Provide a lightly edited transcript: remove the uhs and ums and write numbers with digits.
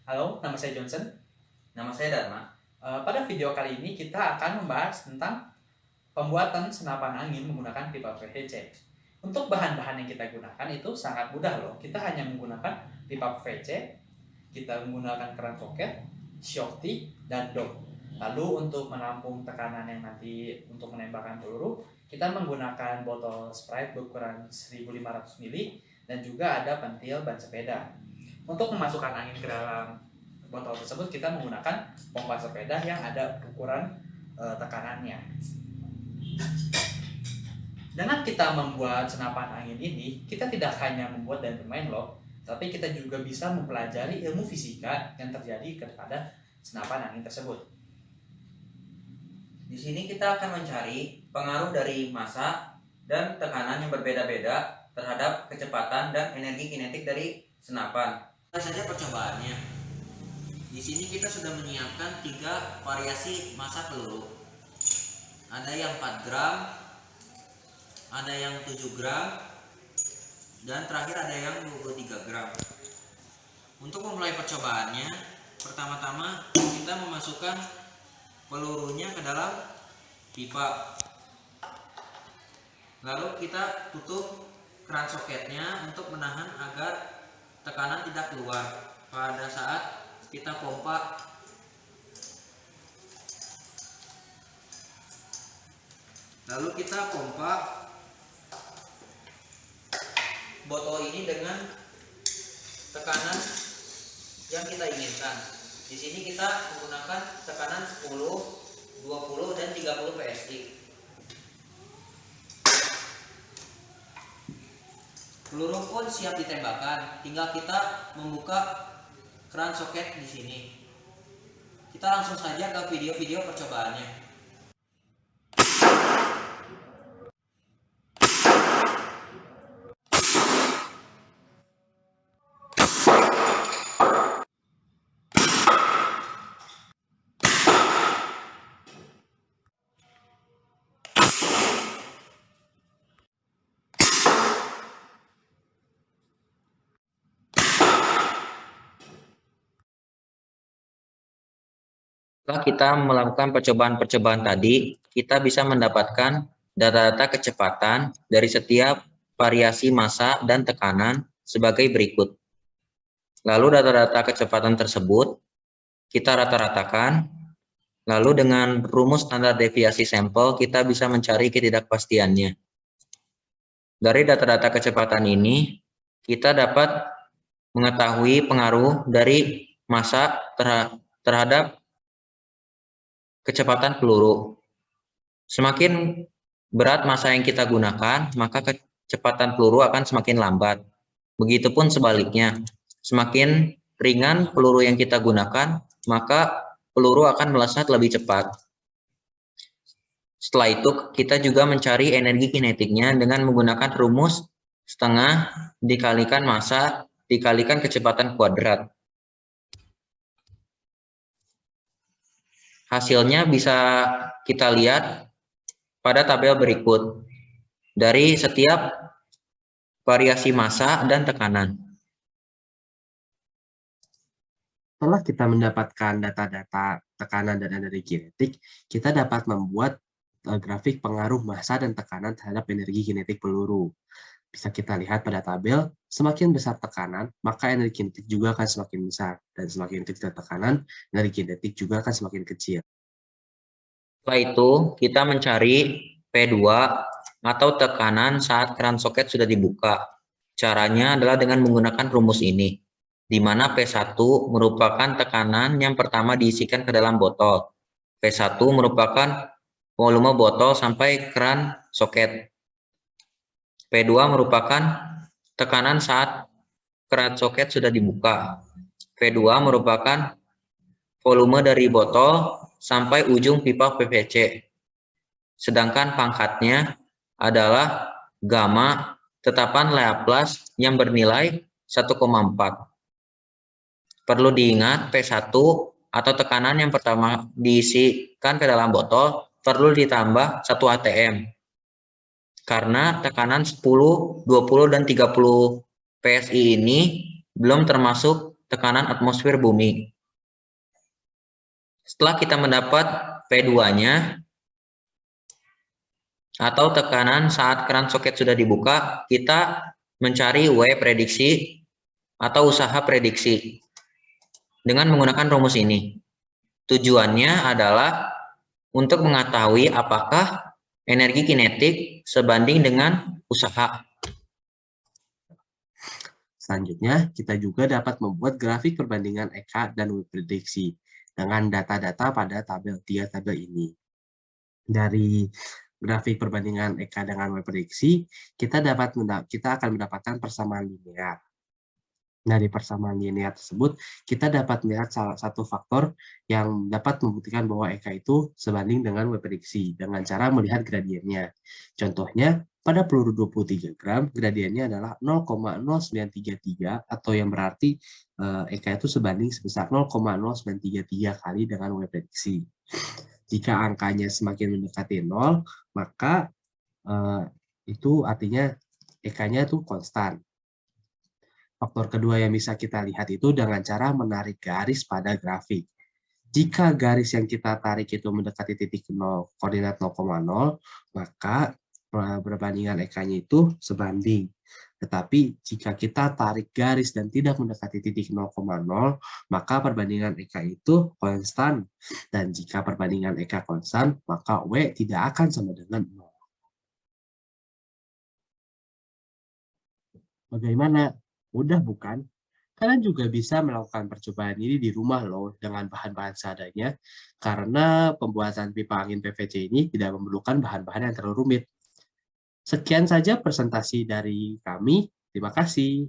Halo, nama saya Johnson. Nama saya Dharma. Pada video kali ini kita akan membahas tentang pembuatan senapan angin menggunakan pipa PVC. Untuk bahan-bahan yang kita gunakan itu sangat mudah loh. Kita hanya menggunakan pipa PVC, kita menggunakan keran soket, shorty, dan dom. Lalu untuk menampung tekanan yang nanti untuk menembakkan peluru, kita menggunakan botol Sprite berukuran 1500 ml dan juga ada pentil ban sepeda. Untuk memasukkan angin ke dalam botol tersebut kita menggunakan pompa sepeda yang ada ukuran tekanannya. Dengan kita membuat senapan angin ini, kita tidak hanya membuat dan bermain loh, tapi kita juga bisa mempelajari ilmu fisika yang terjadi kepada senapan angin tersebut. Di sini kita akan mencari pengaruh dari massa dan tekanan yang berbeda-beda terhadap kecepatan dan energi kinetik dari senapan. Kita saja percobaannya. Di sini kita sudah menyiapkan 3 variasi massa peluru. Ada yang 4 gram, ada yang 7 gram, dan terakhir ada yang 23 gram. Untuk memulai percobaannya, pertama-tama kita memasukkan pelurunya ke dalam pipa. Lalu kita tutup keran soketnya untuk menahan agar tekanan tidak keluar pada saat kita pompa. Lalu kita pompa botol ini dengan tekanan yang kita inginkan. Di sini kita menggunakan tekanan 10, 20, dan 30 PSI. Peluru pun siap ditembakkan, tinggal kita membuka keran soket di sini. Kita langsung saja ke video-video percobaannya. Setelah kita melakukan percobaan-percobaan tadi, kita bisa mendapatkan data-data kecepatan dari setiap variasi massa dan tekanan sebagai berikut. Lalu data-data kecepatan tersebut kita rata-ratakan, lalu dengan rumus standar deviasi sampel kita bisa mencari ketidakpastiannya. Dari data-data kecepatan ini, kita dapat mengetahui pengaruh dari massa terhadap kecepatan peluru. Semakin berat massa yang kita gunakan, maka kecepatan peluru akan semakin lambat. Begitupun sebaliknya, semakin ringan peluru yang kita gunakan, maka peluru akan melesat lebih cepat. Setelah itu, kita juga mencari energi kinetiknya dengan menggunakan rumus setengah dikalikan massa dikalikan kecepatan kuadrat. Hasilnya bisa kita lihat pada tabel berikut dari setiap variasi massa dan tekanan. Setelah kita mendapatkan data-data tekanan dan energi kinetik, kita dapat membuat grafik pengaruh massa dan tekanan terhadap energi kinetik peluru. Bisa kita lihat pada tabel, semakin besar tekanan, maka energi kinetik juga akan semakin besar. Dan semakin kecil tekanan, energi kinetik juga akan semakin kecil. Setelah itu, kita mencari P2 atau tekanan saat keran soket sudah dibuka. Caranya adalah dengan menggunakan rumus ini, di mana P1 merupakan tekanan yang pertama diisikan ke dalam botol. P1 merupakan volume botol sampai keran soket. P2 merupakan tekanan saat keran soket sudah dibuka. P2 merupakan volume dari botol sampai ujung pipa PVC. Sedangkan pangkatnya adalah gamma tetapan Laplace yang bernilai 1,4. Perlu diingat P1 atau tekanan yang pertama diisikan ke dalam botol perlu ditambah 1 atm. Karena tekanan 10, 20, dan 30 PSI ini belum termasuk tekanan atmosfer bumi. Setelah kita mendapat P2-nya, atau tekanan saat keran soket sudah dibuka, kita mencari W prediksi atau usaha prediksi dengan menggunakan rumus ini. Tujuannya adalah untuk mengetahui apakah energi kinetik sebanding dengan usaha. Selanjutnya, kita juga dapat membuat grafik perbandingan EK dan W prediksi dengan data-data pada tiga tabel ini. Dari grafik perbandingan EK dengan W prediksi, kita akan mendapatkan persamaan linear. Dari persamaan linear tersebut, kita dapat melihat salah satu faktor yang dapat membuktikan bahwa EK itu sebanding dengan W prediksi dengan cara melihat gradiennya. Contohnya, pada peluru 23 gram, gradiennya adalah 0,0933 atau yang berarti EK itu sebanding sebesar 0,0933 kali dengan W prediksi. Jika angkanya semakin mendekati 0, maka itu artinya EK-nya itu konstan. Faktor kedua yang bisa kita lihat itu dengan cara menarik garis pada grafik. Jika garis yang kita tarik itu mendekati titik 0, koordinat 0,0, maka perbandingan EK-nya itu sebanding. Tetapi jika kita tarik garis dan tidak mendekati titik 0,0, maka perbandingan EK itu konstan. Dan jika perbandingan EK konstan, maka W tidak akan sama dengan 0. Bagaimana? Mudah bukan? Kalian juga bisa melakukan percobaan ini di rumah loh dengan bahan-bahan seadanya, karena pembuatan pipa angin PVC ini tidak memerlukan bahan-bahan yang terlalu rumit. Sekian saja presentasi dari kami. Terima kasih.